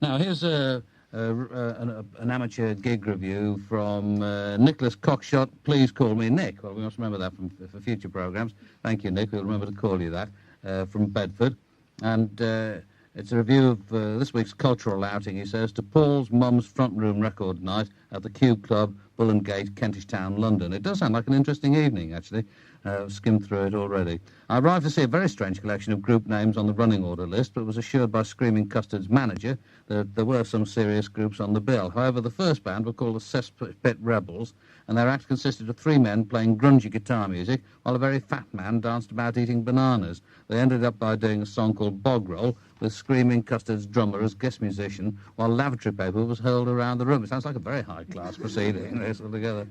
Now, here's an amateur gig review from Nik Cockshott. Please call me Nick. Well, we must remember that for future programmes. Thank you, Nick. We'll remember to call you that, from Bedford. And it's a review of this week's cultural outing, he says, to Paul's mum's front room record night at the Cube Club, Bull & Gate, Kentish Town, London. It does sound like an interesting evening, actually. I've skimmed through it already. I arrived to see a very strange collection of group names on the running order list, but was assured by Screaming Custard's manager that there were some serious groups on the bill. However, the first band were called the Cesspit Rebels, and their act consisted of 3 men playing grungy guitar music, while a very fat man danced about eating bananas. They ended up by doing a song called Bog Roll, with Screaming Custard's drummer as guest musician, while lavatory paper was hurled around the room. It sounds like a very high-class proceeding, this altogether.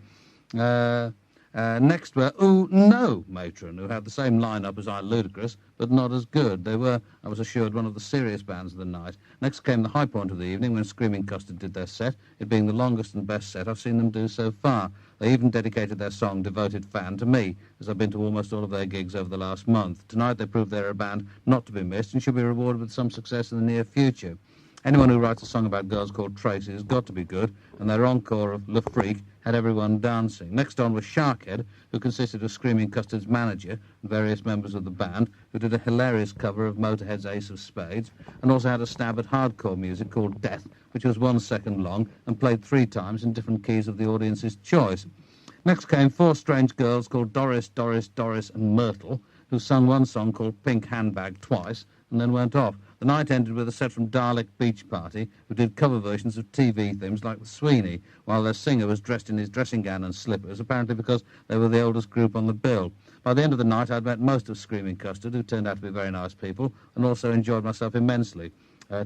Next were Ooh No Matron, who had the same line-up as I Ludicrous, but not as good. They were, I was assured, one of the serious bands of the night. Next came the high point of the evening when Screaming Custard did their set, it being the longest and best set I've seen them do so far. They even dedicated their song Devoted Fan to me, as I've been to almost all of their gigs over the last month. Tonight they proved they're a band not to be missed and should be rewarded with some success in the near future. Anyone who writes a song about girls called Tracy has got to be good, and their encore of Le Freak had everyone dancing. Next on was Sharkhead, who consisted of Screaming Custard's manager and various members of the band, who did a hilarious cover of Motorhead's Ace of Spades, and also had a stab at hardcore music called Death, which was 1 second long and played 3 times in different keys of the audience's choice. Next came 4 strange girls called Doris, and Myrtle, who sung one song called Pink Handbag twice, and then went off. The night ended with a set from Dalek Beach Party, who did cover versions of TV themes like the Sweeney, while their singer was dressed in his dressing gown and slippers, apparently because they were the oldest group on the bill. By the end of the night, I'd met most of Screaming Custard, who turned out to be very nice people, and also enjoyed myself immensely.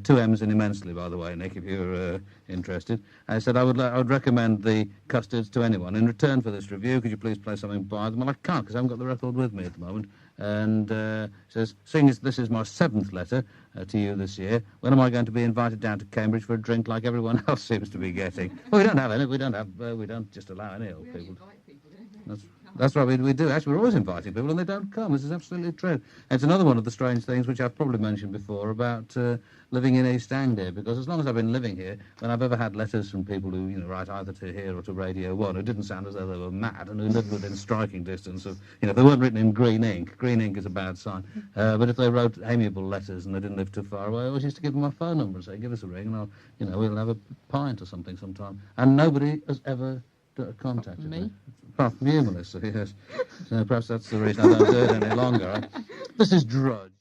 2 M's in immensely, by the way, Nick, if you're interested. I said I would recommend the Custards to anyone. In return for this review, could you please play something by them? Well, I can't, because I haven't got the record with me at the moment. And says, seeing as this is my 7th letter to you this year, when am I going to be invited down to Cambridge for a drink like everyone else seems to be getting? Well, we don't have any. We don't just allow any old people. That's right, we do. Actually, we're always inviting people, and they don't come. This is absolutely true. And it's another one of the strange things which I've probably mentioned before about living in East Anglia, because as long as I've been living here, when I've ever had letters from people who, write either to here or to Radio 1, who didn't sound as though they were mad and who lived within striking distance of, they weren't written in green ink. Green ink is a bad sign. But if they wrote amiable letters and they didn't live too far away, I always used to give them my phone number and say, give us a ring, and we'll have a pint or something sometime. And nobody has ever contacted me. Apart from you, Melissa, yes. So perhaps that's the reason I don't do it any longer. This is Drudge.